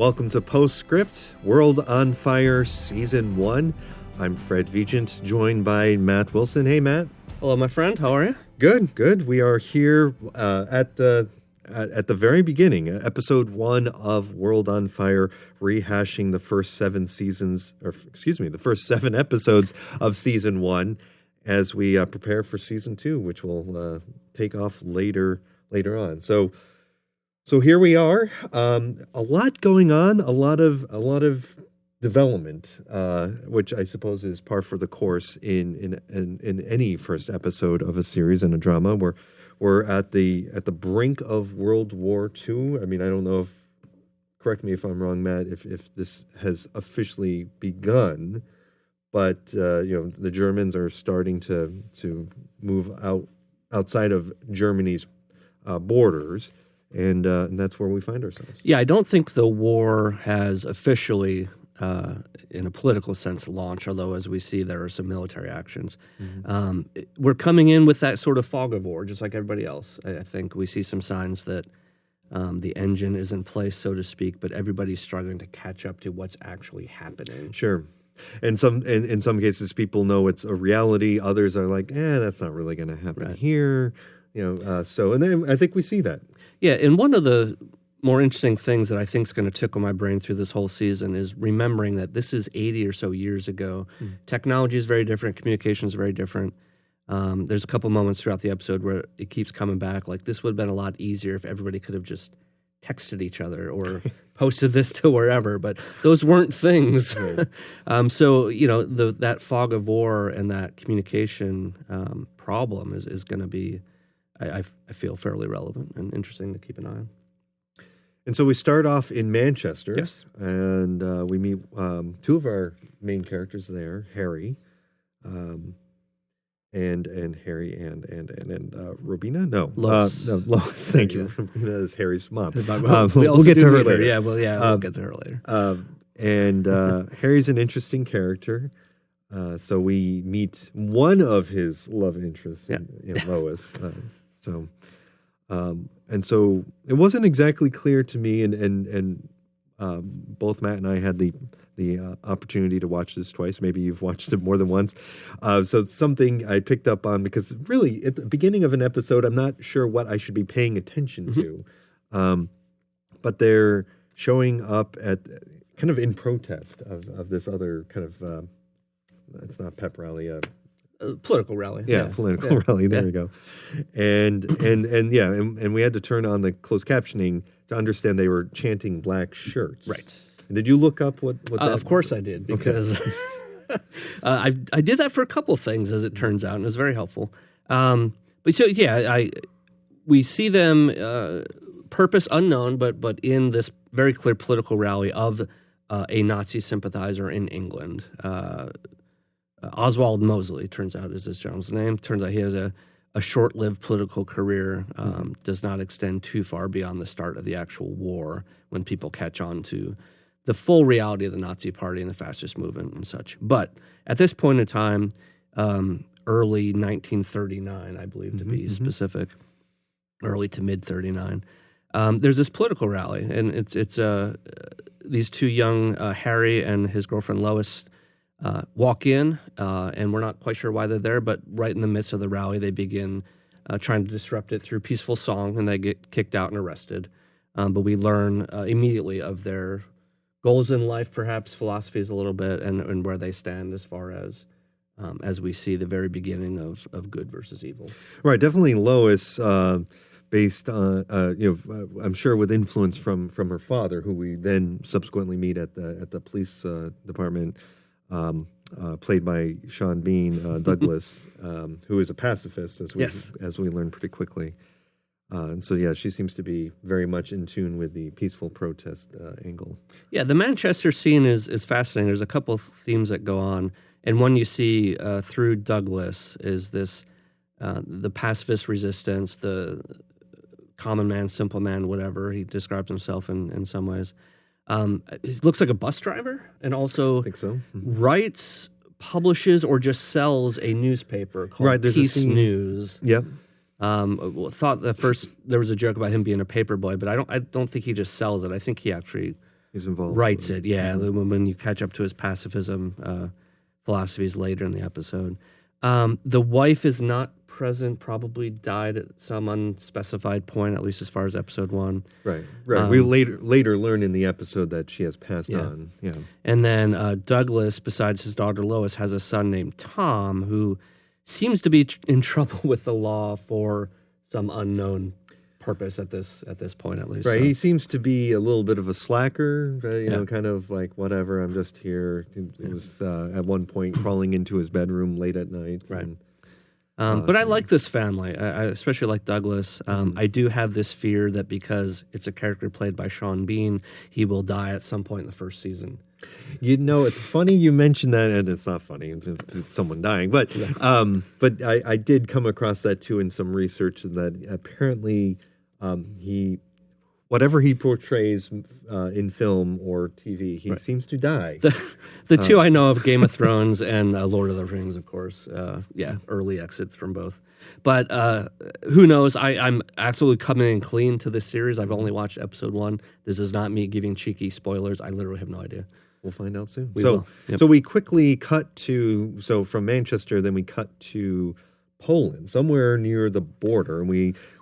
Welcome to Postscript World on Fire Season 1. I'm Fred Vigeant, joined by Matt Wilson. Hey, Matt. Hello, my friend. How are you? Good. We are here at the very beginning, Episode 1 of World on Fire, rehashing the first seven episodes of Season 1 as we prepare for Season 2, which will take off later on. So here we are. A lot going on, a lot of development, which I suppose is par for the course in any first episode of a series in a drama. We're at the brink of World War II. I mean, I don't know if, correct me if I'm wrong, Matt, if this has officially begun, but the Germans are starting to move outside of Germany's borders. And that's where we find ourselves. Yeah, I don't think the war has officially, in a political sense, launched, although as we see, there are some military actions. Mm-hmm. We're coming in with that sort of fog of war, just like everybody else. I think we see some signs that the engine is in place, so to speak, but everybody's struggling to catch up to what's actually happening. Sure. And in some cases, people know it's a reality. Others are like, that's not really going to happen here. And then I think we see that. Yeah, and one of the more interesting things that I think is going to tickle my brain through this whole season is remembering that this is 80 or so years ago. Mm. Technology is very different. Communication is very different. There's a couple moments throughout the episode where it keeps coming back. Like, this would have been a lot easier if everybody could have just texted each other or posted this to wherever. But those weren't things. Right. So, that fog of war and that communication problem is going to be, I feel, fairly relevant and interesting to keep an eye on. And so we start off in Manchester. Yes. And we meet two of our main characters there, Harry, and Harry and Robina. No, Lois. Lois. Thank you. Robina is Harry's mom. We'll get to her later. We'll get to her later. And Harry's an interesting character. So we meet one of his love interests, Lois. And so it wasn't exactly clear to me, and both Matt and I had the opportunity to watch this twice. Maybe you've watched it more than once. So it's something I picked up on because really at the beginning of an episode, I'm not sure what I should be paying attention to. But they're showing up at kind of in protest of this other kind of, it's not pep rally, political rally. Political rally. There you go. And we had to turn on the closed captioning to understand they were chanting black shirts. Right. And did you look up what that? Of course I did, because I did that for a couple things, as it turns out, and it was very helpful. We see them purpose unknown, but in this very clear political rally of a Nazi sympathizer in England. Oswald Mosley, turns out, is this gentleman's name. Turns out he has a short-lived political career, does not extend too far beyond the start of the actual war when people catch on to the full reality of the Nazi Party and the fascist movement and such. But at this point in time, early 1939, I believe to be specific, early to mid-39, there's this political rally, and it's these two young, Harry and his girlfriend Lois, walk in, and we're not quite sure why they're there, but right in the midst of the rally, they begin trying to disrupt it through peaceful song, and they get kicked out and arrested. But we learn immediately of their goals in life, perhaps philosophies a little bit, and where they stand as far as we see the very beginning of good versus evil. Right, definitely Lois, based on I'm sure with influence from her father, who we then subsequently meet at the police department. Played by Sean Bean, Douglas, who is a pacifist, as we learned pretty quickly. And so, she seems to be very much in tune with the peaceful protest angle. Yeah, the Manchester scene is fascinating. There's a couple of themes that go on, and one you see through Douglas is this the pacifist resistance, the common man, simple man, whatever he describes himself in some ways. He looks like a bus driver, and also I think so. Writes, publishes, or just sells a newspaper called Peace News. Yep. Thought at first there was a joke about him being a paper boy, but I don't think he just sells it. I think he actually He's involved. writes it. Yeah, when you catch up to his pacifism philosophies later in the episode. The wife is not present, probably died at some unspecified point, at least as far as episode 1. Right. We later learn in the episode that she has passed on. Yeah. And then Douglas, besides his daughter Lois, has a son named Tom who seems to be in trouble with the law for some unknown purpose at this point, at least. Right. So. He seems to be a little bit of a slacker, you know, kind of like, whatever, I'm just here. He was at one point crawling into his bedroom late at night. Right. But I like this family. I especially like Douglas. I do have this fear that because it's a character played by Sean Bean, he will die at some point in the first season. You know, it's funny you mentioned that, and it's not funny. It's someone dying. But I did come across that, too, in some research, that apparently whatever he portrays in film or TV, he seems to die. The two I know of, Game of Thrones and Lord of the Rings, of course. Early exits from both. But who knows? I'm absolutely coming in clean to this series. I've only watched episode 1. This is not me giving cheeky spoilers. I literally have no idea. We'll find out soon. So we quickly cut to, from Manchester, then we cut to Poland, somewhere near the border, and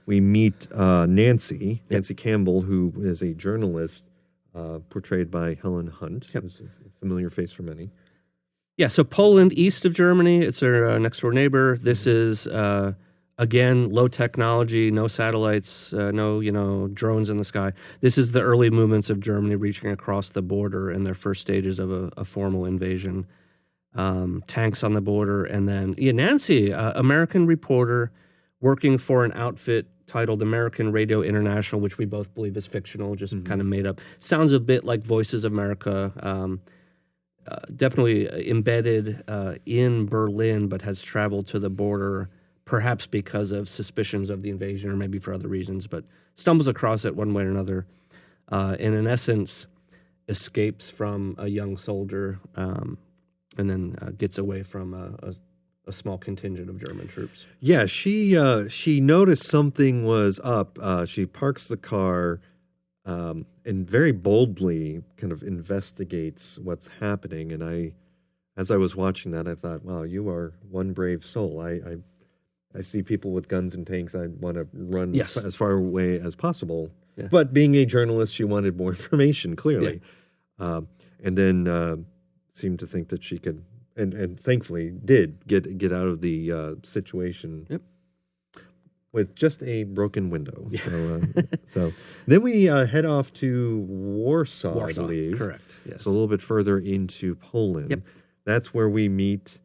we meet Nancy Campbell, who is a journalist portrayed by Helen Hunt, who's a familiar face for many. Yeah, so Poland, east of Germany, it's our next door neighbor. This is, again, low technology, no satellites, no drones in the sky. This is the early movements of Germany reaching across the border in their first stages of a formal invasion. Tanks on the border, and then Nancy, American reporter, working for an outfit titled American Radio International, which we both believe is fictional, just kind of made up. Sounds a bit like Voices of America. Definitely embedded in Berlin, but has traveled to the border, perhaps because of suspicions of the invasion or maybe for other reasons, but stumbles across it one way or another, and in essence escapes from a young soldier and then gets away from a small contingent of German troops. Yeah, she noticed something was up. She parks the car and very boldly kind of investigates what's happening. And as I was watching that, I thought, wow, you are one brave soul. I see people with guns and tanks. I want to run as far away as possible. Yeah. But being a journalist, she wanted more information, clearly. Yeah. And then seemed to think that she could, and thankfully did get out of the situation with just a broken window. So then we head off to Warsaw, I believe. Correct. Yes. So a little bit further into Poland. Yep. That's where we meet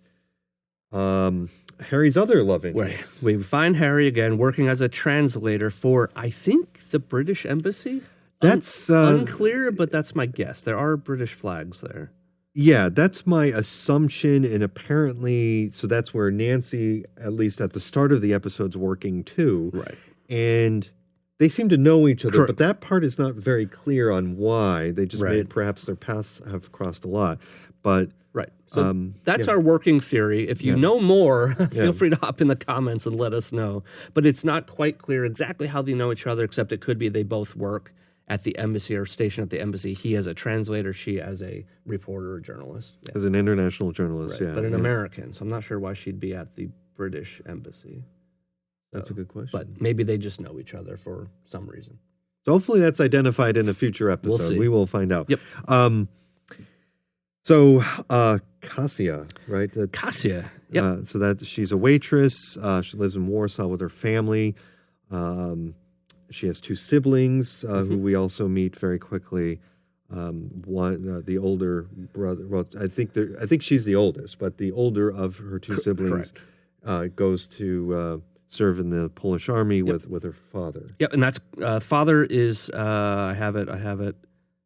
Harry's other love interest. Right. We find Harry again working as a translator for, I think, the British Embassy. That's unclear, but that's my guess. There are British flags there. Yeah, that's my assumption, and apparently, so that's where Nancy, at least at the start of the episode's working too. Right. And they seem to know each other, but that part is not very clear on why. They just made, perhaps their paths have crossed a lot. But right. So that's our working theory. If you know more, feel free to hop in the comments and let us know. But it's not quite clear exactly how they know each other, except it could be they both work at the embassy or stationed at the embassy. He as a translator, she as a reporter or journalist. Yeah. As an international journalist, But an American, so I'm not sure why she'd be at the British embassy. That's a good question. But maybe they just know each other for some reason. So hopefully that's identified in a future episode. We'll see. We will find out. Yep. So Kasia, right? Kasia. Yep. So that she's a waitress. She lives in Warsaw with her family. She has two siblings who we also meet very quickly. One, the older brother. Well, I think she's the oldest, but the older of her two siblings goes to serve in the Polish army with her father. Yep, and that's father is I have it.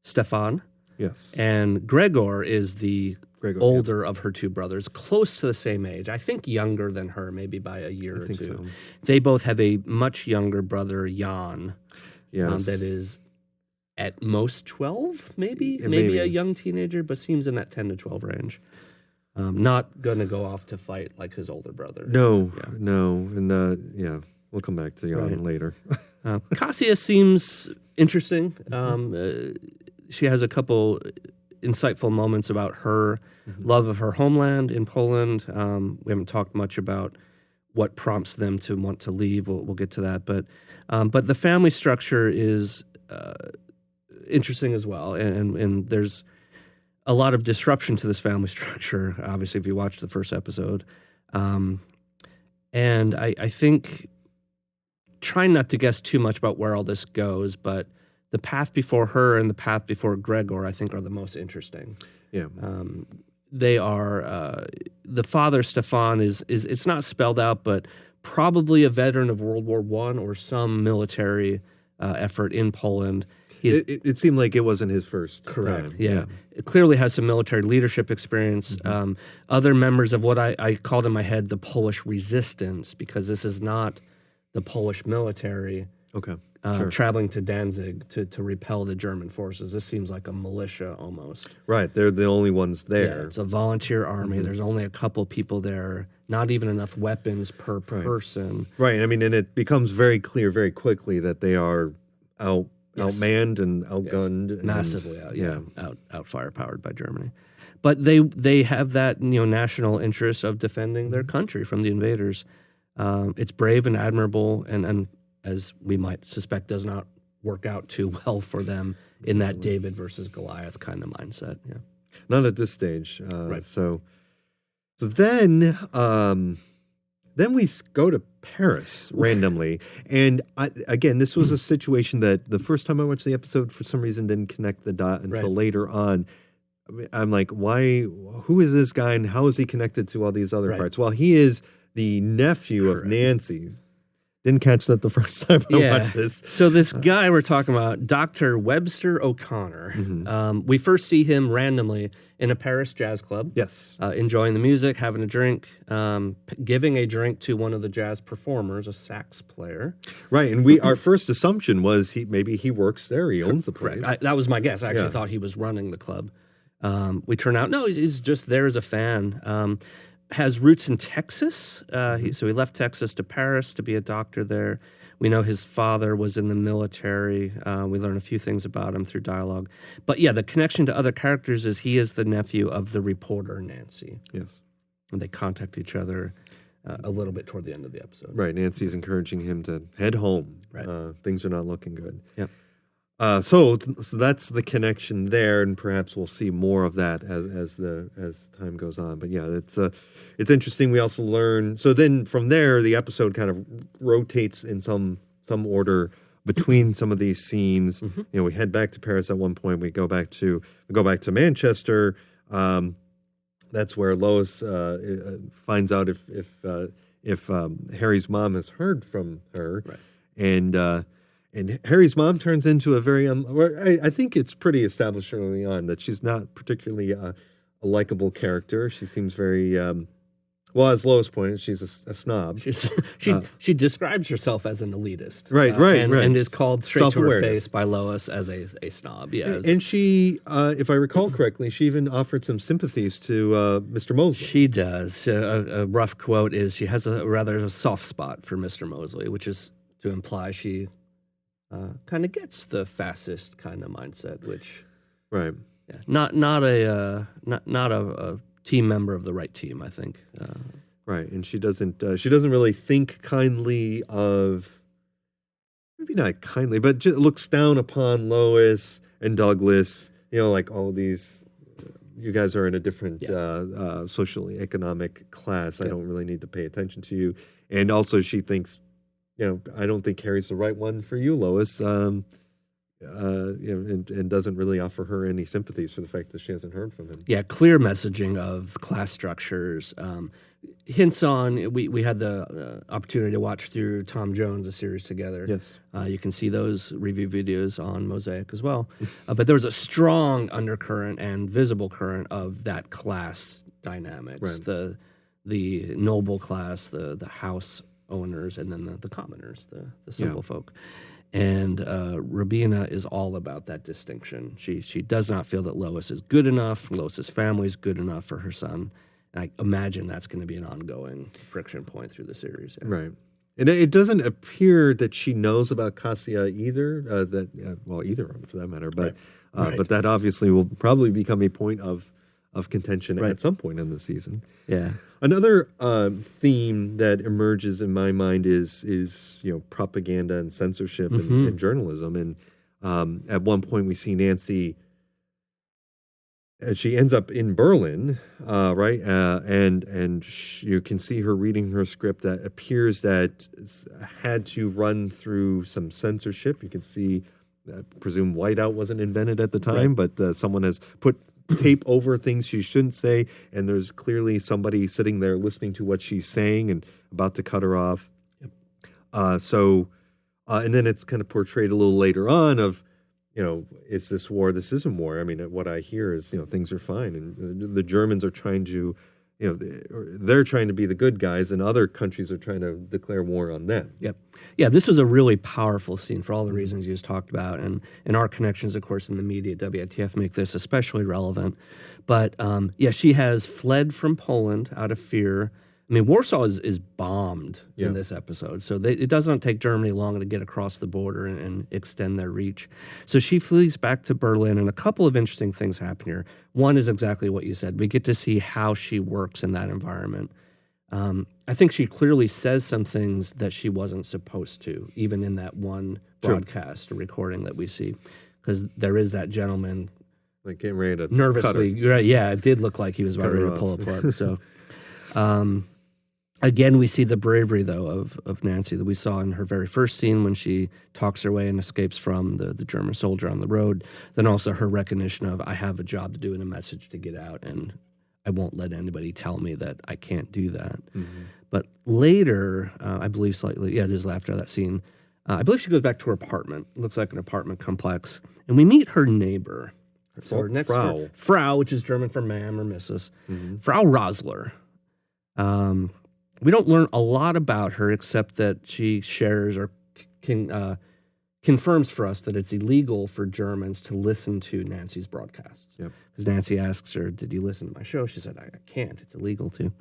Stefan. Yes. And Gregor is the older of her two brothers, close to the same age. I think younger than her, maybe by a year or two. So. They both have a much younger brother, Jan, that is at most 12, maybe a young teenager, but seems in that 10 to 12 range. Not going to go off to fight like his older brother. No. And we'll come back to Jan later. Kasia seems interesting. she has a couple insightful moments about her love of her homeland in Poland. We haven't talked much about what prompts them to want to leave. We'll get to that, but the family structure is interesting as well, and there's a lot of disruption to this family structure. Obviously, if you watch the first episode, and I think trying not to guess too much about where all this goes, but the path before her and the path before Gregor, I think, are the most interesting. Yeah. They are the father, Stefan, is it's not spelled out, but probably a veteran of World War I or some military effort in Poland. It seemed like it wasn't his first correct. time. Yeah. It clearly has some military leadership experience. Other members of what I called in my head the Polish resistance, because this is not the Polish military. Okay. Traveling to Danzig to repel the German forces. This seems like a militia almost. Right. They're the only ones there. Yeah, it's a volunteer army. There's only a couple people there, not even enough weapons per person. Right. I mean, and it becomes very clear very quickly that they are outmanned and outgunned. Yes. Massively out firepowered by Germany. But they have that national interest of defending their country from the invaders. It's brave and admirable, and as we might suspect, does not work out too well for them in that David versus Goliath kind of mindset. Yeah, not at this stage. Right. So then we go to Paris randomly, and again, this was a situation that the first time I watched the episode, for some reason, didn't connect the dot until later on. I'm like, why? Who is this guy, and how is he connected to all these other parts? Well, he is the nephew of Nancy. Didn't catch that the first time I watched this. So this guy we're talking about, Dr. Webster O'Connor, we first see him randomly in a Paris jazz club. Yes. Enjoying the music, having a drink, giving a drink to one of the jazz performers, a sax player. Right, and our first assumption was maybe he works there, he owns the place. That was my guess. I actually thought he was running the club. We turn out, no, he's just there as a fan. Has roots in Texas. So he left Texas to Paris to be a doctor there. We know his father was in the military. We learn a few things about him through dialogue. But yeah, the connection to other characters is he is the nephew of the reporter, Nancy. Yes. And they contact each other a little bit toward the end of the episode. Right. Nancy's encouraging him to head home. Right. Things are not looking good. Yep. So that's the connection there, and perhaps we'll see more of that as time goes on. But yeah, it's interesting. We also learn. So then from there, the episode kind of rotates in some order between some of these scenes. We head back to Paris at one point. We go back to Manchester. That's where Lois finds out if Harry's mom has heard from her, right. And Harry's mom turns into a very, I think it's pretty established early on that she's not particularly a likable character. She seems very, as Lois pointed, she's a snob. She describes herself as an elitist. Right. And is called straight to her face by Lois as a snob. Yes. And she, if I recall correctly, she even offered some sympathies to Mr. Mosley. She does. A rough quote is she has a rather soft spot for Mr. Mosley, which is to imply she kind of gets the fascist kind of mindset, which not a team member of the right team, I think. Right, and she doesn't really think kindly of, maybe not kindly, but just looks down upon Lois and Douglas. Like all these, you guys are in a different socially economic class. I don't really need to pay attention to you. And also, she thinks, I don't think Harry's the right one for you, Lois, and doesn't really offer her any sympathies for the fact that she hasn't heard from him. Yeah, clear messaging of class structures. Hints on, we had the opportunity to watch through Tom Jones, a series together. Yes. You can see those review videos on Mosaic as well. But there was a strong undercurrent and visible current of that class dynamics. Right. The noble class, the house owners, and then the commoners, the simple folk. And Rubina is all about that distinction. She does not feel that Lois is good enough, Lois's family is good enough for her son. And I imagine that's going to be an ongoing friction point through the series. Yeah. Right. And it doesn't appear that she knows about Cassia either, either of them for that matter. But Right. But that obviously will probably become a point of contention Right. at some point in the season. Yeah. Another theme that emerges in my mind is propaganda and censorship and journalism. And at one point we see Nancy. She ends up in Berlin, right? You can see her reading her script that appears that had to run through some censorship. You can see, I presume whiteout wasn't invented at the time, Right. but someone has put tape over things she shouldn't say, and there's clearly somebody sitting there listening to what she's saying and about to cut her off. Yep. And then it's kind of portrayed a little later on of, is this war? This isn't war. I mean, what I hear is, things are fine. And the Germans are trying to, they're trying to be the good guys, and other countries are trying to declare war on them. Yep. Yeah, this was a really powerful scene for all the reasons you just talked about. And our connections, of course, in the media at WITF make this especially relevant. But, she has fled from Poland out of fear. I mean, Warsaw is bombed in this episode, so it doesn't take Germany long to get across the border and extend their reach. So she flees back to Berlin, and a couple of interesting things happen here. One is exactly what you said. We get to see how she works in that environment. I think she clearly says some things that she wasn't supposed to, even in that one broadcast or recording that we see, because there is that gentleman like getting ready to nervously. Yeah, it did look like he was about ready to pull a plug. So. Again, we see the bravery, though, of Nancy that we saw in her very first scene when she talks her way and escapes from the German soldier on the road. Then also her recognition of, I have a job to do and a message to get out, and I won't let anybody tell me that I can't do that. Mm-hmm. But later, I believe slightly, it is after that scene, I believe she goes back to her apartment. It looks like an apartment complex. And we meet her neighbor. Frau. Frau, which is German for ma'am or Mrs. Mm-hmm. Frau Rosler. We don't learn a lot about her except that she shares or confirms for us that it's illegal for Germans to listen to Nancy's broadcasts. Because Nancy asks her, did you listen to my show? She said, I can't. It's illegal to.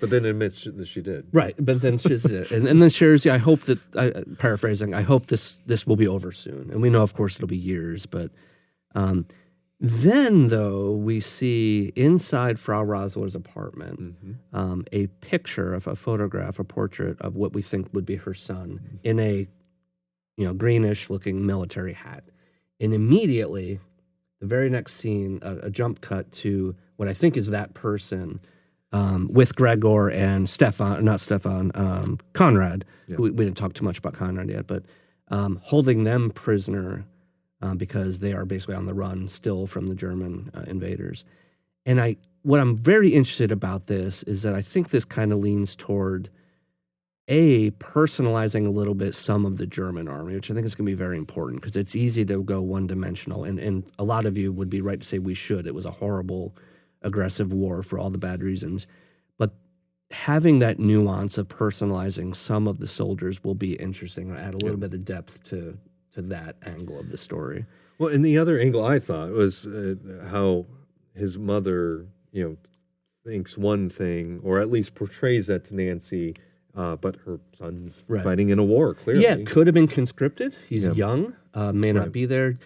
But then admits that she did. Right. But then she's and then shares, I hope that, paraphrasing, I hope this will be over soon. And we know, of course, it'll be years. But then, though, we see inside Frau Rosler's apartment a picture of a photograph, a portrait of what we think would be her son in a greenish-looking military hat. And immediately, the very next scene, a jump cut to what I think is that person with Gregor and Conrad. Yeah. We didn't talk too much about Conrad yet, but holding them prisoner because they are basically on the run still from the German invaders. And what I'm very interested about this is that I think this kind of leans toward personalizing a little bit some of the German army, which I think is going to be very important because it's easy to go one-dimensional. And a lot of you would be right to say we should. It was a horrible, aggressive war for all the bad reasons. But having that nuance of personalizing some of the soldiers will be interesting. Add a little bit of depth to that angle of the story. Well, and the other angle I thought was how his mother, thinks one thing, or at least portrays that to Nancy, but her son's fighting in a war, clearly. Yeah, could have been conscripted. He's young, may not be there.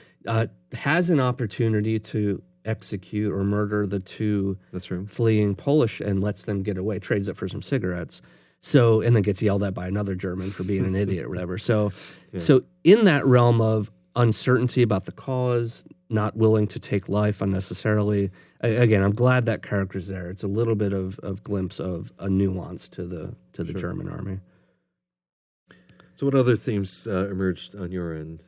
Has an opportunity to execute or murder the two fleeing Polish and lets them get away, trades it for some cigarettes. So, and then gets yelled at by another German for being an idiot or whatever. So in that realm of uncertainty about the cause, not willing to take life unnecessarily, again, I'm glad that character's there. It's a little bit of glimpse of a nuance to the German army. So what other themes emerged on your end?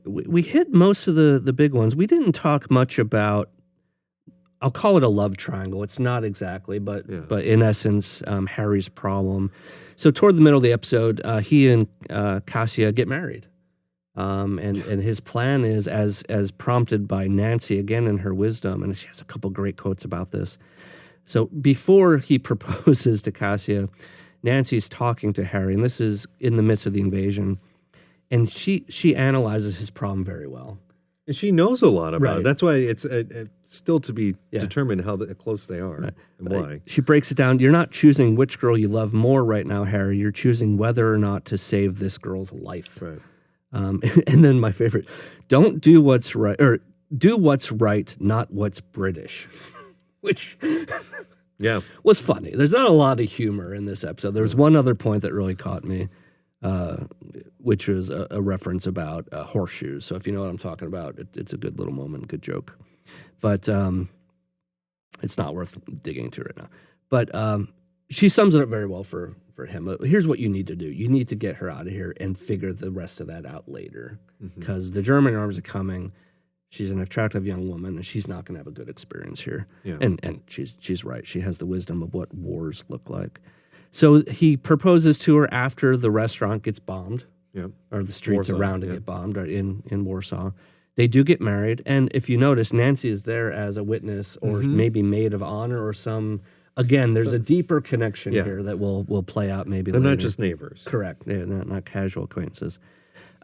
We hit most of the big ones. We didn't talk much about, I'll call it a love triangle. It's not exactly, but in essence, Harry's problem. So toward the middle of the episode, he and Cassia get married. And his plan is, as prompted by Nancy, again in her wisdom, and she has a couple great quotes about this. So before he proposes to Cassia, Nancy's talking to Harry, and this is in the midst of the invasion, and she analyzes his problem very well. And she knows a lot about it. That's why it's still to be determined how close they are and why. She breaks it down. You're not choosing which girl you love more right now, Harry. You're choosing whether or not to save this girl's life. Right. And then my favorite, don't do what's right, or do what's right, not what's British, which was funny. There's not a lot of humor in this episode. There's one other point that really caught me, which was a reference about horseshoes. So if you know what I'm talking about, it's a good little moment, good joke. But it's not worth digging into right now. But she sums it up very well for him. Here's what you need to do. You need to get her out of here and figure the rest of that out later. Because the German arms are coming. She's an attractive young woman, and she's not going to have a good experience here. Yeah. And she's right. She has the wisdom of what wars look like. So he proposes to her after the restaurant gets bombed, or the streets around it get bombed, or in Warsaw. They do get married, and if you notice, Nancy is there as a witness, or maybe maid of honor, or some. Again, there's a deeper connection here that will play out maybe They're later. not just neighbors. Correct. Yeah, not casual acquaintances.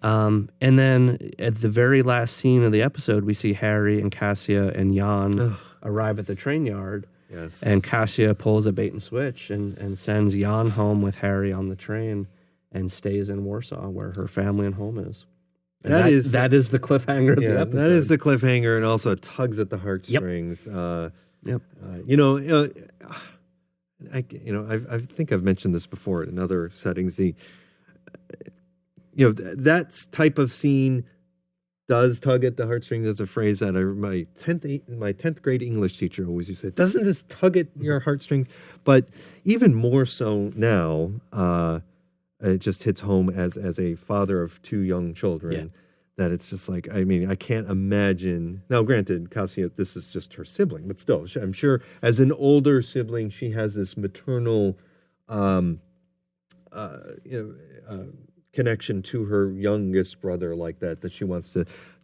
And then at the very last scene of the episode, we see Harry and Cassia and Jan arrive at the train yard. Yes. And Cassia pulls a bait and switch and sends Jan home with Harry on the train and stays in Warsaw where her family and home is. And that is the cliffhanger of the episode. That is the cliffhanger, and also tugs at the heartstrings. Yep. I think I've mentioned this before in other settings. That type of scene does tug at the heartstrings. That's a phrase that my 10th grade English teacher always used to say. Doesn't this tug at your heartstrings? But even more so now, it just hits home as a father of two young children. That it's just like, I mean, I can't imagine. Now, granted, Cassia, this is just her sibling, but still, I'm sure as an older sibling, she has this maternal, connection to her youngest brother like that she wants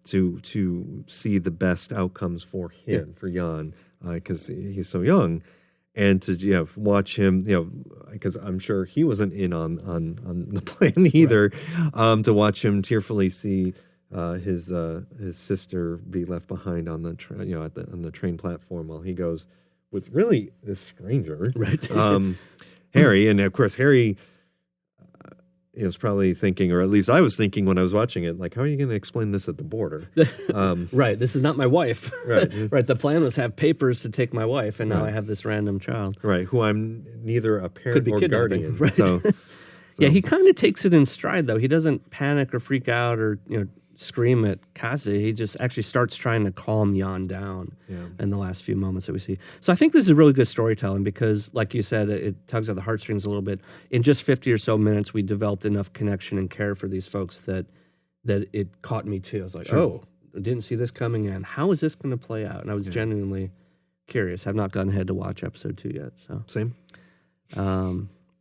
to see the best outcomes for him, for Jan, because he's so young. And to watch him, because I'm sure he wasn't in on the plan either, to watch him tearfully see his sister be left behind on the on the train platform while he goes with really this stranger, right? Harry, and of course Harry was probably thinking, or at least I was thinking when I was watching it, like, how are you going to explain this at the border? Right, this is not my wife. Right, right. The plan was have papers to take my wife, and now I have this random child. Right, who I'm neither a parent or guardian. Right. So. Yeah, he kind of takes it in stride, though. He doesn't panic or freak out or scream at Cassie. He just actually starts trying to calm Jan down in the last few moments that we see. So I think this is really good storytelling because, like you said, it tugs at the heartstrings a little bit. In just 50 or so minutes, we developed enough connection and care for these folks that it caught me too. I was like, oh, I didn't see this coming in. How is this going to play out? And I was genuinely curious. I've not gotten ahead to watch episode 2 yet. So Same.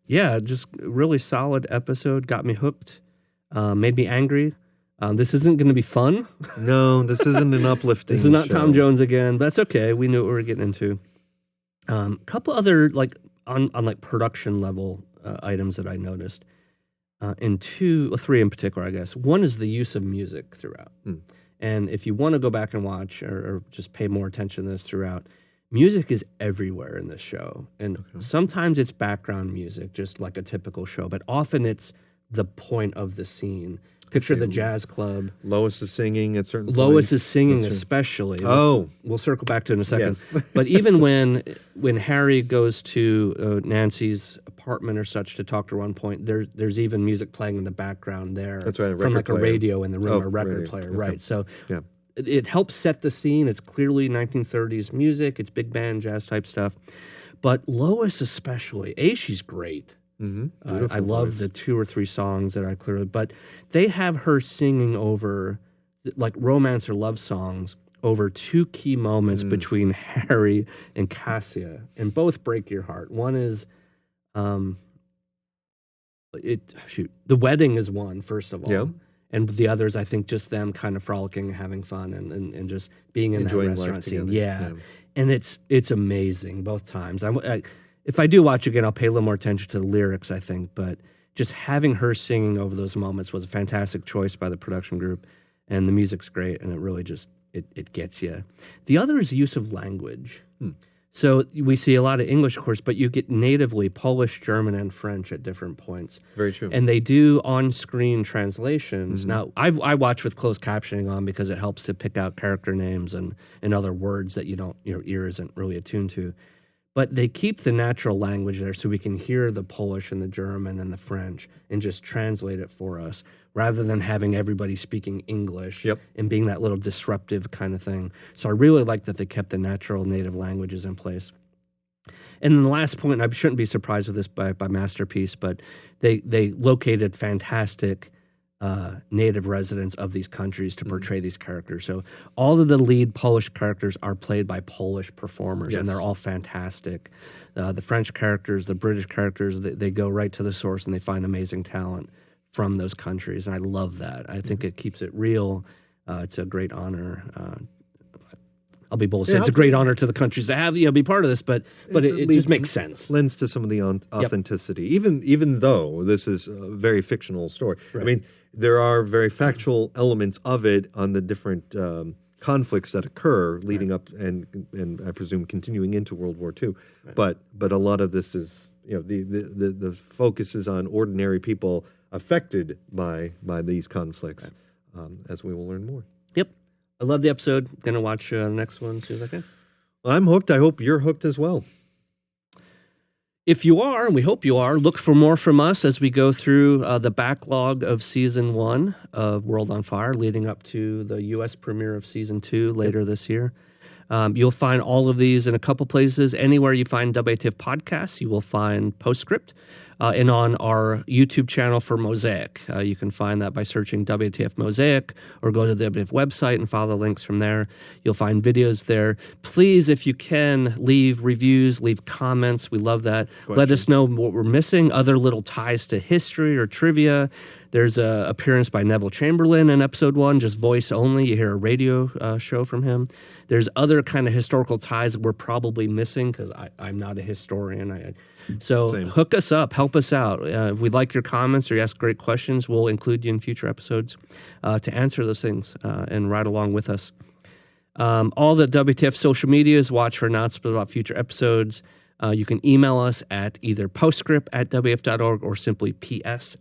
Just really solid episode. Got me hooked. Made me angry. This isn't going to be fun. No, this isn't an uplifting This is not show. Tom Jones again. But that's okay. We knew what we were getting into. A couple other on production level items that I noticed. And 2 or 3 in particular, I guess. One is the use of music throughout. And if you want to go back and watch or just pay more attention to this throughout, music is everywhere in this show. And sometimes it's background music, just like a typical show. But often it's the point of the scene. Picture the jazz club. Lois is singing at certain Lois points. is singing especially. We'll circle back to it in a second. Yes. But even when Harry goes to Nancy's apartment or such to talk to her one point, there's even music playing in the background there. That's right, from like player. a radio in the room, a record player, okay. right? So it helps set the scene. It's clearly 1930s music. It's big band jazz type stuff. But Lois especially, she's great. I love the 2 or 3 songs that I clearly, but they have her singing over like romance or love songs over 2 key moments between Harry and Cassia, and both break your heart. One is, the wedding is one, first of all, and the others, I think, just them kind of frolicking, having fun, and just being in enjoying that restaurant scene. Yeah, and it's amazing both times. If I do watch again, I'll pay a little more attention to the lyrics, I think. But just having her singing over those moments was a fantastic choice by the production group. And the music's great, and it really just, it gets you. The other is the use of language. So we see a lot of English, of course, but you get natively Polish, German, and French at different points. Very true. And they do on-screen translations. Mm-hmm. Now, I watch with closed captioning on because it helps to pick out character names and other words that your ear isn't really attuned to. But they keep the natural language there so we can hear the Polish and the German and the French and just translate it for us rather than having everybody speaking English and being that little disruptive kind of thing. So I really like that they kept the natural native languages in place. And then the last point, and I shouldn't be surprised with this by Masterpiece, but they located fantastic native residents of these countries to portray these characters. So all of the lead Polish characters are played by Polish performers, and they're all fantastic. The French characters, the British characters, they go right to the source and they find amazing talent from those countries, and I love that. I think it keeps it real. It's a great honor. I'll be bold to say it's a great honor to the countries to have be part of this, but it just makes sense. Lends to some of the authenticity, even though this is a very fictional story. Right. I mean, there are very factual elements of it on the different conflicts that occur leading up and I presume continuing into World War II. Right. But a lot of this is the focus is on ordinary people affected by these conflicts, as we will learn more. Yep. I love the episode. Going to watch the next one as soon as I can. Well, I'm hooked. I hope you're hooked as well. If you are, and we hope you are, look for more from us as we go through the backlog of Season 1 of World on Fire, leading up to the U.S. premiere of Season 2 later this year. You'll find all of these in a couple places. Anywhere you find WTF podcasts, you will find Postscript. And on our YouTube channel for Mosaic. You can find that by searching WTF Mosaic or go to the WTF website and follow the links from there. You'll find videos there. Please, if you can, leave reviews, leave comments. We love that. Questions. Let us know what we're missing, other little ties to history or trivia. There's an appearance by Neville Chamberlain in episode 1, just voice only. You hear a radio show from him. There's other kind of historical ties that we're probably missing because I'm not a historian. So hook us up, help us out. If we like your comments or you ask great questions, we'll include you in future episodes to answer those things and ride along with us. All the WTF social medias, watch for announcements about future episodes. You can email us at either postscript@wf.org or simply ps@witf.org.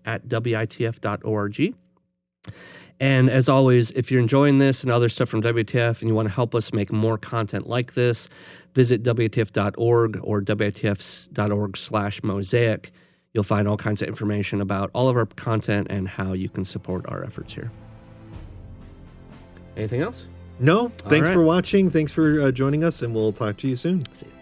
And as always, if you're enjoying this and other stuff from WTF and you want to help us make more content like this, visit WTF.org or WTF.org/mosaic. You'll find all kinds of information about all of our content and how you can support our efforts here. Anything else? No. Thanks for watching. Thanks for joining us, and we'll talk to you soon. See you.